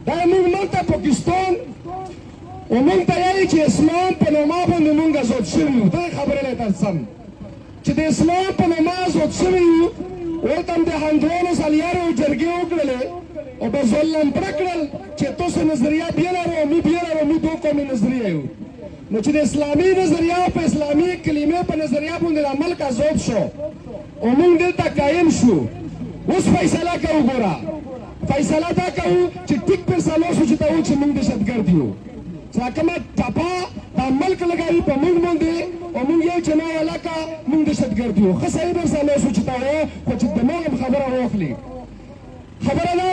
دا موږ ملته پاکستان ومونږ ته یایي چې اسلام په نوما باندې مونږ ازاد شوي یو. دغه خبره لیدل سم چې د اسلام په نوما ازاد شوي یو. ورته هم د هندوانو سلیارو جرګې وکړلې او به ظلم پړه کړل چې تاسو نظریه بیا لرو موږ بیا لرو موږ دوه قومي نظریه یو. نو چې د اسلامي نظریه په اسلامي کلمې په نظریه باندې د ملک ازاد شو او موږ دلته قایم شو. اوس فیصله کوو. ګوره فیصله دا کوو چې ټیک فیصله وشو چې ته وایو چې موږ دهشتګرد یو. چې کومه ټپه دا ملک لګوي په موږ باندې او موږ یو چې نه هلکه موږ دهشتګرد یو. ښه صحیح فیصله وشو چې ته وایو خو چې دماغ هم خبره واخلي. خبره دا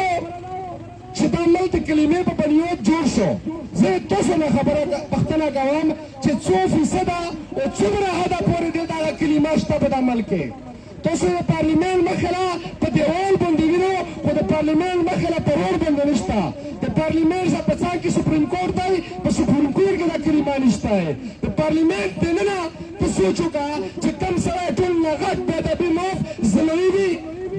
چې دا ملک د کلمې په بنیاد جوړ شو. زه تاسو نه خبره پوښتنه کوم چې څو فیصده او څومره حده پورې دلته هغه کلمه شته په دا ملک کې. تاسو د پارلیمنت مخله په دیوال باندې وینو خو د پارلیمنت مخله په روډ باندې نشته. د پارلیمنت په څنګ کې سپریم کورټ دی په سپریم کورټ کې دا کلمه نشته. د پارلیمنت دننه ته سوچ وکړه چې کوم سړی ټول نه غټ بې ادبي موف زلوي وي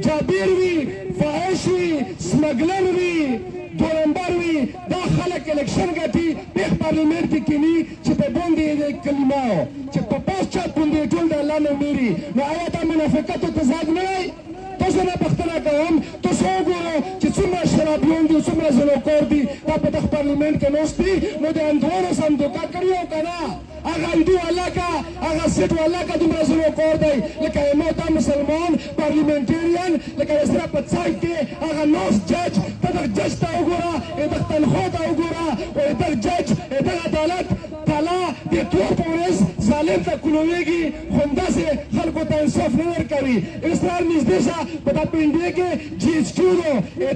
جابر وي فاحش وي سمګلر وي دو نمبر وي دا خلک الیکشن ګټي په پارلیمنت کې کینی چې په باندې د کلمه چې په پاس چات باندې ټول د الله نه میري. نو آیا دا منافقت او تضاد نه وي؟ تاسو نه پوښتنه کوم تاسو وګورئ چې څومره شرابیان دي څومره زناکار دي دا په دغه پارلیمنت کې ناست دي. نو د هندوانو سم دوکه کړې او که نه هغه ایډو هلکه هغه سیټ هلکه دومره زناکار دی لکه ما دا مسلمان پارلیمنټریان لکه سره په څنګ کې هغه ناست جج ته دغه جج ته وګوره دغه تنخوا ته وګوره دغه جج دغه عدالت تالا د تور په ورځ ظالم ته کلویږي خو همداسې خلکو ته انصاف نه ورکوي. اسرائیل نږدې شه په دا پنډې کې جي ایچ کیو دی.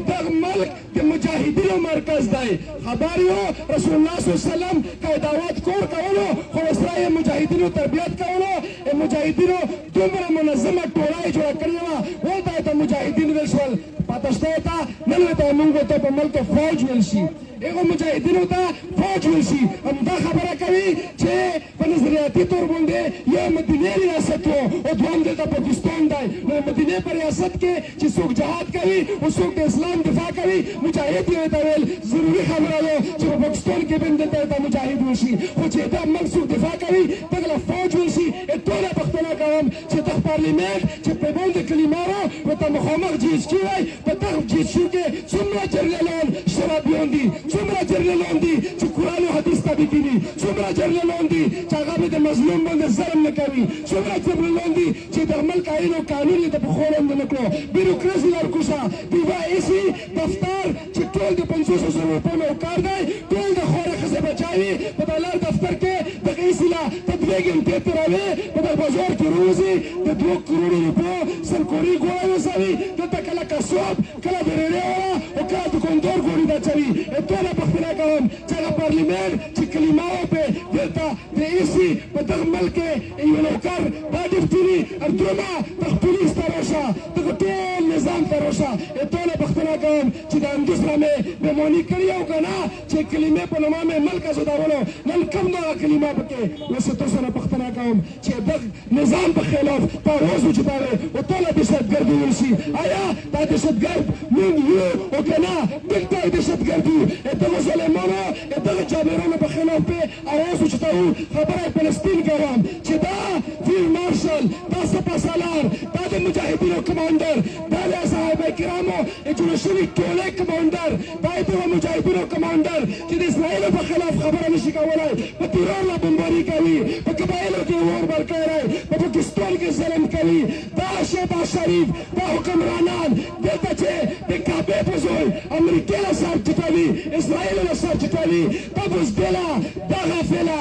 دغه ملک د مجاهدینو مرکز دی. خبر یو رسول الله صلی الله علیه وسلم که دعوت کور کولو خو اسرائیل مجاهدینو تربیت کولو مجاهدینو دومره منظمه ټوله یې جوړه کړې وه ولته ورته مجاهدین ویل شول. پاته شته ورته نن ورته موږ ورته په ملک فوج ویل شي. هغو مجاهدینو ته فوج ویل شي. همدا خبره کوي چې په نظریاتي طور باندې یو مدینې ریاست و او دویم دلته پاکستان دی. نو مدینې په ریاست کې چې څوک جهاد کوي او څوک د اسلام دفاع کوي مجاهد یې ورته ویل. ضروري خبره ده چې په پاکستان کې به هم دلته ورته مجاهد وشي خو چې دا ملک څوک دفاع کوي دغه له فوج ویل شي. ټوله پوښتنه کوم چې دغه پارلیمنت چې په باندې کلمه را ورته مخامخ جي ایچ کیو وایي په دغه جي ایچ کیو کې څومره جرنیلان شرابیان دي څومره جرنیلان دي چې قرآن او حدیث ته بکیني څومره جرنیلان دي چې هغه به د مظلوم باندې ظلم نه کوي څومره جرنیلان دي چې د ملک آئین او قانون یې د پخوا لاندې نه کړو. بیروکراسي لارکوشه دیوا ایسي دفتر چې ټول د 500 روپیو نوکر دی ټول د خواره ښځې بچاوي په د لار دفتر کې دغه ایسي له ته 2 ګنټې تېروې په در بازار کې روزي د 2 کروڑو روپیو سرکوري ګوړه وسوي دلته کله کسوب کله د ریړې والا او کله دوکاندار ګوړې اچوي. ټوله پوښتنه کوم چې هغه پارلیمنت چې کلمه وپې دلته د ایسي په دغه ملک کې یو نوکر دا ډیپټي ارتوما دغه پولیس ته راشه دغه ټول نظام ته راشه. ټوله پوښتنه کوم چې د همدې سره مې بېماني کړې او که نه چې کلمې په نوما مې ملک ازادولو نن کوم دغه کلمه پکې اوس تاسو نه پوښتنه کوم چې دغه نظام په خلاف په روز وچتاوې او ټوله دهشتګرد ویل شي. آیا دا دهشتګرد موږ یو او که نه دلته دهشتګرد یو؟ دغه ظالمانو دغه جابرانو په خلاف پې اواز وچتوو. خبره یې فلسطین کوم چې دا فیلډ مارشل دا سپهسالار دا د مجاهدینو کمانډر دا د صحابه کرامو جوړه شوي ټولۍ کمانډر دا دغه مجاهدینو کمانډر چې د اسرائیلو په خلاف خبره نشي کولی په تیرور لا بمباري کوي په قبایلو کې اور ورکوي په پاکستان کې ظلم کوي. دا شهباز شریف دا حکمرانان دلته چې د کعبې په زوی امریکې له سر ټیټوي اسرائیلو له سر ټیټوي دا بزدله دا غافله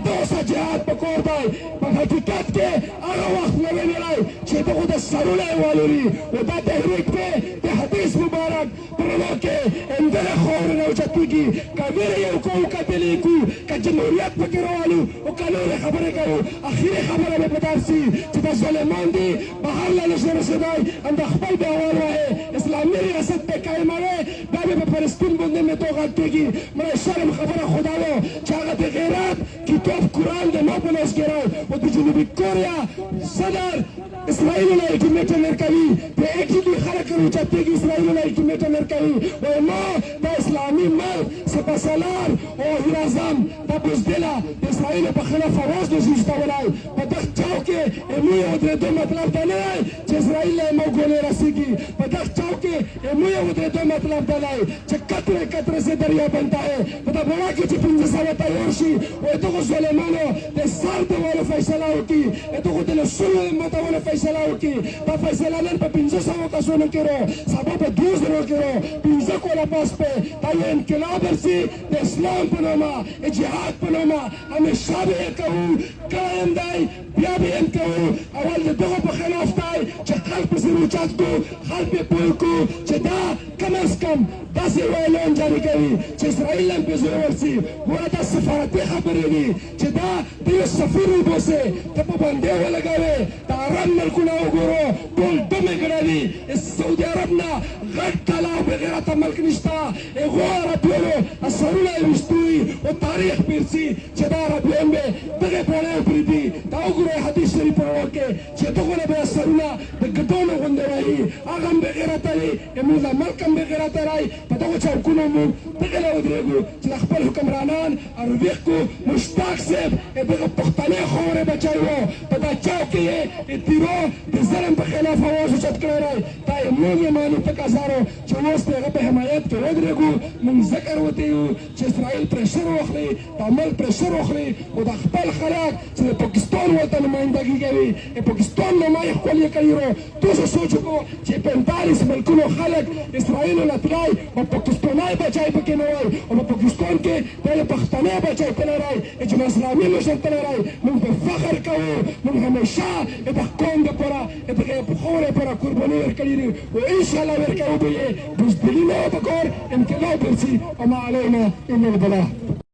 دا اوسه جهاد په کور دی. په حقیقت کې هغه وخت نه وینلی چې دغو د سرونه یې والوري او دا تحریک پې د حدیث مبارک په رڼا کې همدغه خاورې نه اوچتېږي. که ویره یو کوو که بلې کوو که جمهوریت پکې راولو او که نورې خبرې کوو اخري خبره به په درسي چې دا ظالمان دي بهر له نشي رسېدی همدا خپل به اول وایې اسلامي ریاست به قایموې بیا به په فلسطین باندې مې تو غږ کېږي. مړی شرم خبره خدا و چې هغه د غیرت کتاب قرآن د ما په لاس کې راو او د جنوبي کوریا صدر اسرائیلو له الټیمیټم ورکوي د ایټي دوی خلک راوچتېږي اسرائیلو له الټیمیټم ورکوي وایي ما دا اسلامي ما بسالار او هرازم د بوزدله د اسرائیل په خلاف اواز نشي استولای په دغه چاو کې مو یو درېدو مطلب دا نه دی چې اسرائیل له موږ ګولې رسېږي په دغه چاو کې مو یو درېدو مطلب دا دی چې قطره سے دریا بنتا ہے پتا بڑا کې چې 1500 تیار شي او دغه ظالمانو د سر د ولې فیصله وکړي دغه د لسونو متونه فیصله وکړي په فیصله نن په 500 کسونو کې ورو سبا په 200 کې ورو 15 کوله پاس په دا یو انقلاب ورسي د اسلام په نامه جهاد په نامه همیشه به کوو قائم دی بیا به هم کوو اول دغه په خلاف دی چې خلک پسې روچات کو خلک په پوه کو چې دا کم از کم داسې اعلان جاري کوي چې اسرائیل هم پې زور ورسي ګوره دا سفارتي خبرې دي چې دا د یو سفیر وباسې ته په باندې ولګوې د عرب ملکونه وګورو ټول دمې کړی دي سعودي عرب نه غټ کلا او بېغیرته ملک نشته هغو عربیانو سرونه یې ویشتي او تاریخ پیرسي چې دا عربیان به دغې پوړۍ وپرېږدي دا وګورئ حدیث شریف په روان کې چې دغو نه به سرونه د ګډونو غوندې وایي هغه هم بېغیرته وي زموږ د ملک هم بېغیرته رایي په دغو چوکونو موږ دغې له ودرېږو چې د خپل حکمرانان اروبیق کو مشتاق صاحب دغه پښتنې خاورې بچی و په دا چوک کې یې تیرو د ظلم په خلاف اواز اوچت کړی دی دا یې موږ یې مانو تکازارو چې اوس د هغه په حمایت کې ودرېږو موږ ذکر وتی یو چې اسرائیل پرېشر واخلي د ملک پرېشر واخلي او د خپل خلک چې د پاکستان ورته نمایندګي کوي پاکستان نامه یې ښکل یې کوي رو تاسو سوچ وکړو چې 45 ملکونو خلک اسرائیلو نه تلای او پاکستانی بچی پکې نه وای او په پاکستان کې د پښتنې بچی تللی رای اجماع اسلامي مشر تللی رای موږ په فخر کوو موږ همیشه د قوم دپاره د خاورې لپاره قرباني ورکړي دي او انشاءالله ورکوو به یې بزدلي نه وه پکار انقلاب ورسي وما علینا الا البلاغ